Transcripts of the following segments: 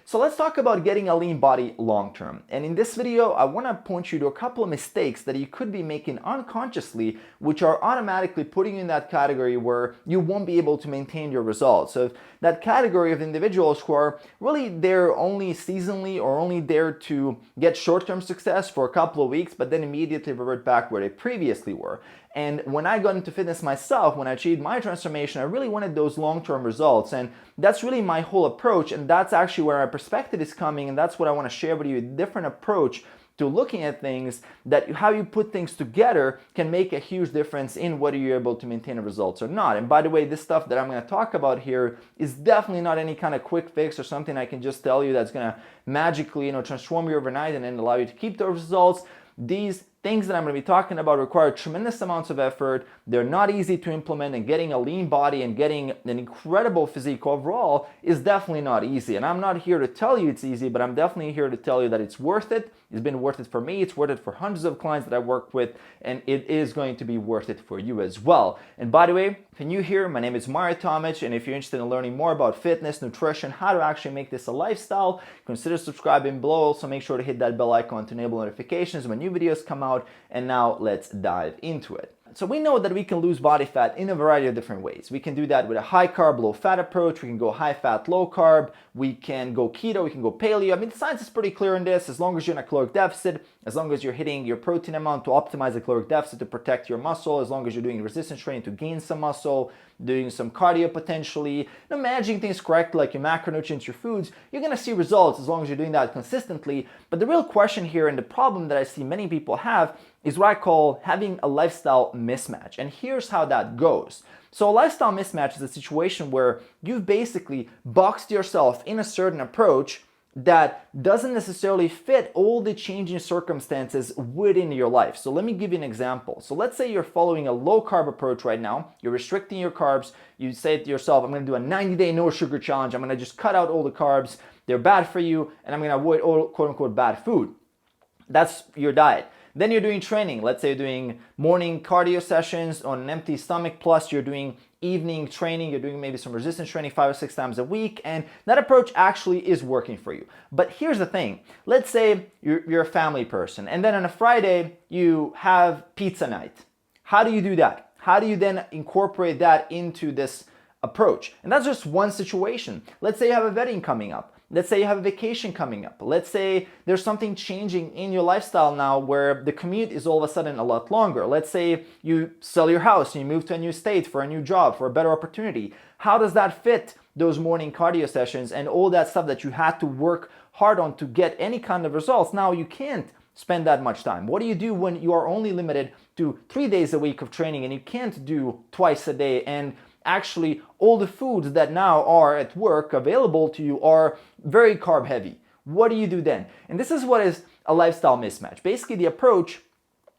So let's talk about getting a lean body long term. And in this video, I want to point you to a couple of mistakes that you could be making unconsciously, which are automatically putting you in that category where you won't be able to maintain your results. So that category of individuals who are really there only seasonally or only there to get short-term success for a couple of weeks, but then immediately revert back where they previously were. And when I got into fitness myself, when I achieved my transformation, I really wanted those long-term results. And that's really my whole approach. And that's actually where my perspective is coming. And that's what I want to share with you, a different approach to looking at things, that how you put things together can make a huge difference in whether you're able to maintain the results or not. And by the way, this stuff that I'm going to talk about here is definitely not any kind of quick fix or something I can just tell you that's going to magically, transform you overnight and then allow you to keep those results. These things that I'm going to be talking about require tremendous amounts of effort. They're not easy to implement, and getting a lean body and getting an incredible physique overall is definitely not easy. And I'm not here to tell you it's easy, but I'm definitely here to tell you that it's worth it. It's been worth it for me. It's worth it for hundreds of clients that I've worked with, and it is going to be worth it for you as well. And by the way, if you're new here, my name is Mario Tomic, and if you're interested in learning more about fitness, nutrition, how to actually make this a lifestyle, consider subscribing below. Also, make sure to hit that bell icon to enable notifications when new videos come out. And now let's dive into it. So we know that we can lose body fat in a variety of different ways. We can do that with a high carb, low fat approach. We can go high fat, low carb. We can go keto. We can go paleo. I mean, the science is pretty clear in this. As long as you're in a caloric deficit, as long as you're hitting your protein amount to optimize the caloric deficit to protect your muscle, as long as you're doing resistance training to gain some muscle, doing some cardio potentially, managing things correctly like your macronutrients, your foods, you're going to see results as long as you're doing that consistently. But the real question here, and the problem that I see many people have, is what I call having a lifestyle mismatch. And here's how that goes. So a lifestyle mismatch is a situation where you've basically boxed yourself in a certain approach that doesn't necessarily fit all the changing circumstances within your life. So let me give you an example. So let's say you're following a low carb approach right now. You're restricting your carbs. You say to yourself, I'm going to do a 90-day no sugar challenge. I'm going to just cut out all the carbs. They're bad for you, and I'm going to avoid all quote unquote bad food. That's your diet. Then you're doing training. Let's say you're doing morning cardio sessions on an empty stomach, plus you're doing evening training. You're doing maybe some resistance training 5 or 6 times a week, and that approach actually is working for you. But here's the thing. Let's say you're a family person, and then on a Friday you have pizza night. How do you do that? How do you then incorporate that into this approach? And that's just one situation. Let's say you have a wedding coming up. Let's say you have a vacation coming up. Let's say there's something changing in your lifestyle now where the commute is all of a sudden a lot longer. Let's say you sell your house and you move to a new state for a new job, for a better opportunity. How does that fit those morning cardio sessions and all that stuff that you had to work hard on to get any kind of results? Now you can't spend that much time. What do you do when you are only limited to 3 days a week of training and you can't do twice a day, and actually all the foods that now are at work available to you are very carb heavy? What do you do then? And this is what is a lifestyle mismatch. Basically, the approach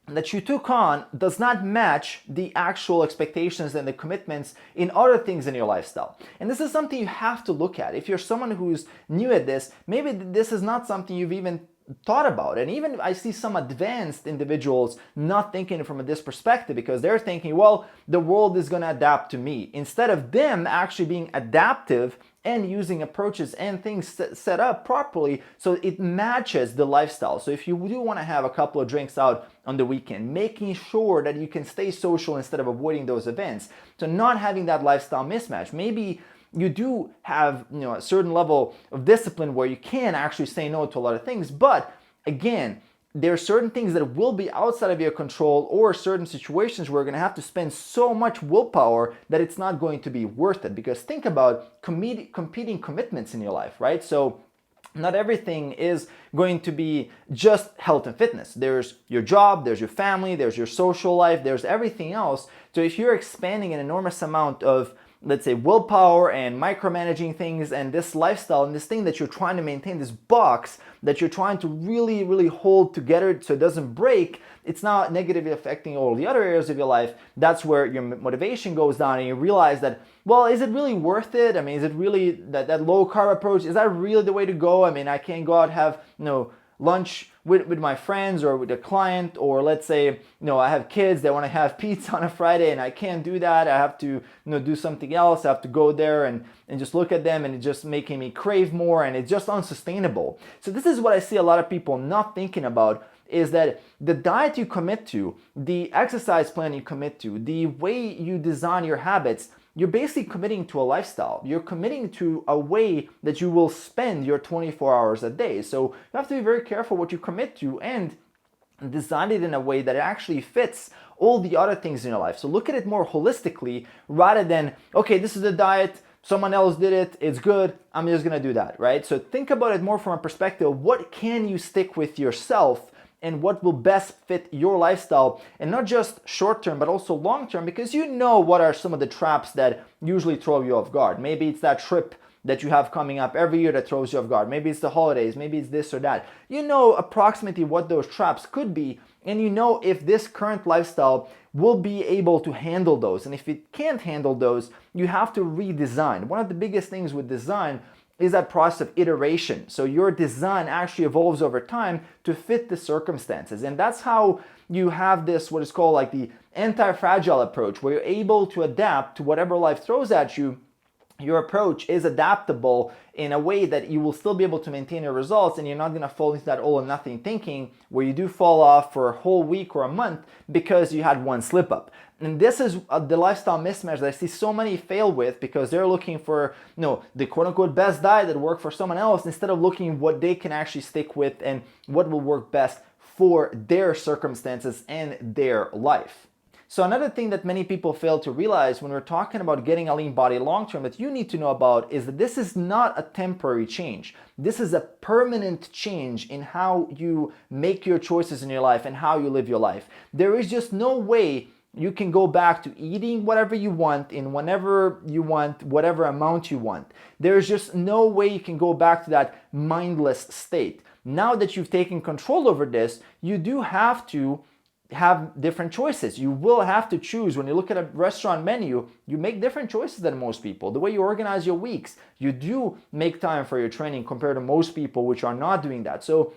that you took on does not match the actual expectations and the commitments in other things in your lifestyle. And this is something you have to look at. If you're someone who's new at this, maybe this is not something you've even thought about. And even I see some advanced individuals not thinking from this perspective, because they're thinking, well, the world is going to adapt to me, instead of them actually being adaptive and using approaches and things set up properly so it matches the lifestyle. So if you do want to have a couple of drinks out on the weekend, making sure that you can stay social instead of avoiding those events. So not having that lifestyle mismatch. Maybe you do have a certain level of discipline where you can actually say no to a lot of things, but again, there are certain things that will be outside of your control, or certain situations where you're going to have to spend so much willpower that it's not going to be worth it. Because think about competing commitments in your life, right? So not everything is going to be just health and fitness. There's your job, there's your family, there's your social life, there's everything else. So if you're expanding an enormous amount of, let's say, willpower and micromanaging things and this lifestyle and this thing that you're trying to maintain, this box that you're trying to really, really hold together so it doesn't break, it's now negatively affecting all the other areas of your life. That's where your motivation goes down, and you realize that, well, is it really worth it? I mean, is it really that low carb approach? Is that really the way to go? I mean, I can't go out and have, lunch with my friends or with a client, or let's say, I have kids that want to have pizza on a Friday and I can't do that. I have to, do something else. I have to go there and just look at them, and it's just making me crave more, and it's just unsustainable. So this is what I see a lot of people not thinking about, is that the diet you commit to, the exercise plan you commit to, the way you design your habits, you're basically committing to a lifestyle. You're committing to a way that you will spend your 24 hours a day. So you have to be very careful what you commit to and design it in a way that it actually fits all the other things in your life. So look at it more holistically rather than, okay, this is the diet, someone else did it, it's good, I'm just gonna do that, right? So think about it more from a perspective of what can you stick with yourself and what will best fit your lifestyle, and not just short term but also long term, because you know what are some of the traps that usually throw you off guard. Maybe it's that trip that you have coming up every year that throws you off guard. Maybe it's the holidays, maybe it's this or that. You know approximately what those traps could be, and you know if this current lifestyle will be able to handle those. And if it can't handle those, you have to redesign. One of the biggest things with design is that process of iteration. So your design actually evolves over time to fit the circumstances. And that's how you have this, what is called like the anti-fragile approach, where you're able to adapt to whatever life throws at you. Your approach is adaptable in a way that you will still be able to maintain your results, and you're not going to fall into that all or nothing thinking where you do fall off for a whole week or a month because you had one slip up. And this is the lifestyle mismatch that I see so many fail with, because they're looking for the quote unquote best diet that worked for someone else, instead of looking what they can actually stick with and what will work best for their circumstances and their life. So another thing that many people fail to realize when we're talking about getting a lean body long term that you need to know about is that this is not a temporary change. This is a permanent change in how you make your choices in your life and how you live your life. There is just no way you can go back to eating whatever you want in whenever you want, whatever amount you want. There's just no way you can go back to that mindless state. Now that you've taken control over this, you do have to have different choices. You will have to choose. When you look at a restaurant menu, you make different choices than most people. The way you organize your weeks, you do make time for your training compared to most people which are not doing that. So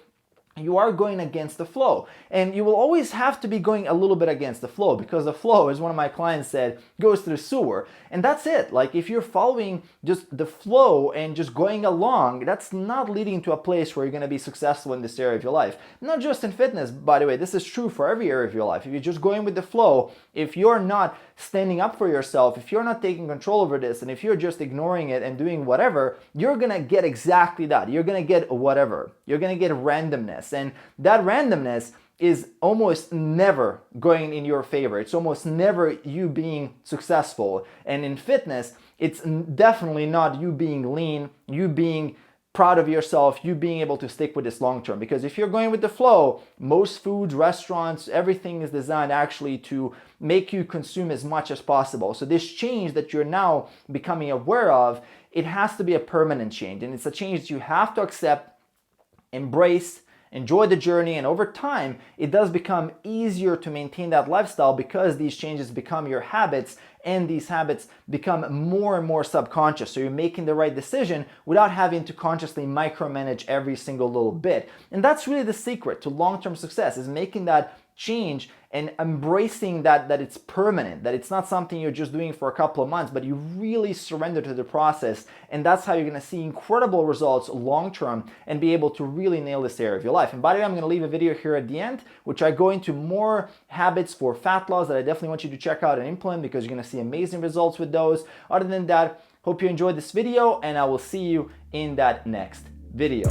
you are going against the flow, and you will always have to be going a little bit against the flow, because the flow, as one of my clients said, goes to the sewer. And that's it. Like if you're following just the flow and just going along, that's not leading to a place where you're going to be successful in this area of your life. Not just in fitness, by the way, this is true for every area of your life. If you're just going with the flow, if you're not standing up for yourself, if you're not taking control over this, and if you're just ignoring it and doing whatever, you're going to get exactly that. You're going to get whatever. You're going to get randomness. And that randomness is almost never going in your favor. It's almost never you being successful. And in fitness, it's definitely not you being lean, you being proud of yourself, you being able to stick with this long term. Because if you're going with the flow, most foods, restaurants, everything is designed actually to make you consume as much as possible. So this change that you're now becoming aware of, it has to be a permanent change. And it's a change that you have to accept, embrace, enjoy the journey, and over time it does become easier to maintain that lifestyle because these changes become your habits, and these habits become more and more subconscious. So you're making the right decision without having to consciously micromanage every single little bit. And that's really the secret to long-term success, is making that change and embracing that it's permanent, that it's not something you're just doing for a couple of months, but you really surrender to the process. And that's how you're going to see incredible results long term and be able to really nail this area of your life. And by the way, I'm going to leave a video here at the end which I go into more habits for fat loss that I definitely want you to check out and implement, because you're going to see amazing results with those. Other than that, hope you enjoyed this video, and I will see you in that next video.